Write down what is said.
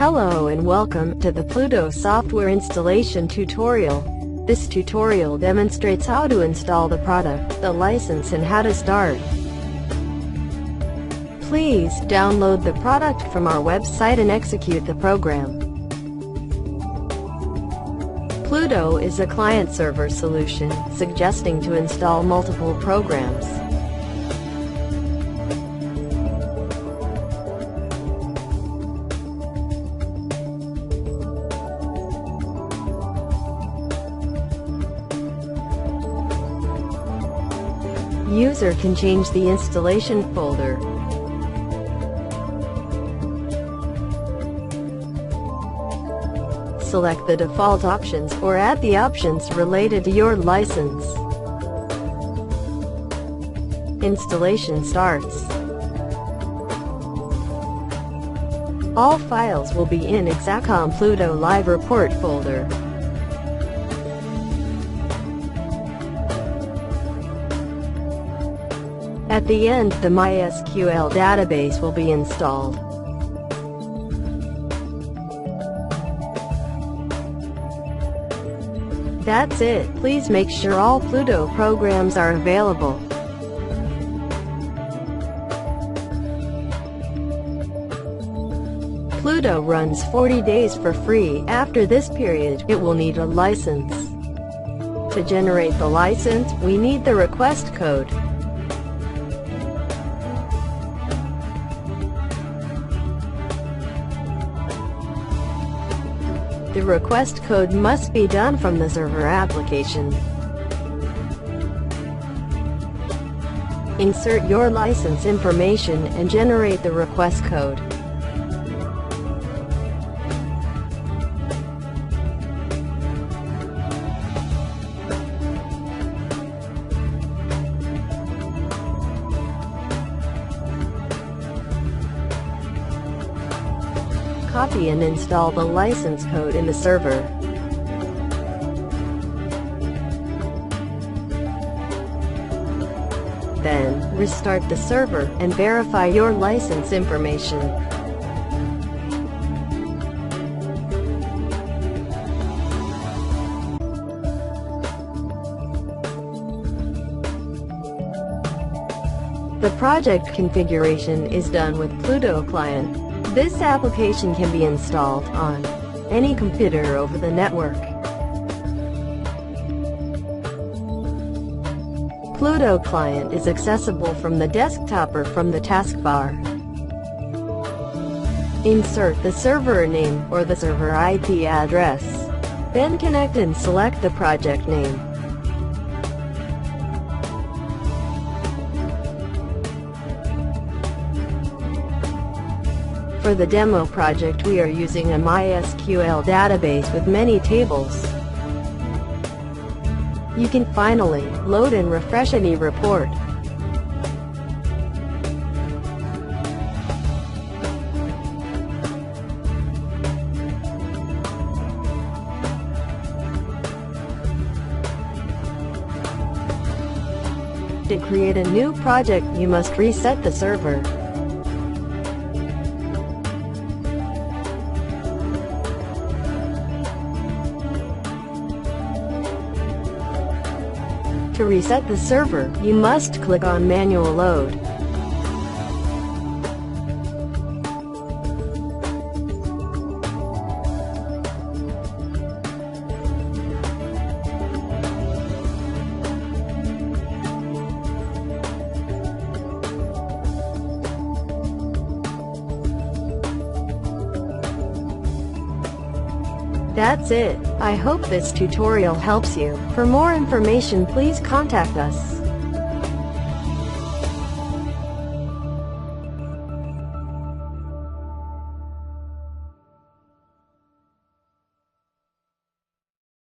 Hello and welcome to the Pluto software installation tutorial. This tutorial demonstrates how to install the product, the license and how to start. Please download the product from our website and execute the program. Pluto is a client-server solution, suggesting to install multiple programs. User can change the installation folder. Select the default options or add the options related to your license. Installation starts. All files will be in EXAKOM Pluto Live Report folder. At the end, the MySQL database will be installed. That's it. Please make sure all Pluto programs are available. Pluto runs 40 days for free. After this period, it will need a license. To generate the license, we need the request code. The request code must be done from the server application. Insert your license information and generate the request code. Copy and install the license code in the server. Then, restart the server and verify your license information. The project configuration is done with Pluto Client. This application can be installed on any computer over the network. Pluto Client is accessible from the desktop or from the taskbar. Insert the server name or the server IP address. Then connect and select the project name. For the demo project, we are using a MySQL database with many tables. You can finally load and refresh any report. To create a new project, you must reset the server. To reset the server, you must click on Manual Load. That's it. I hope this tutorial helps you. For more information, please contact us.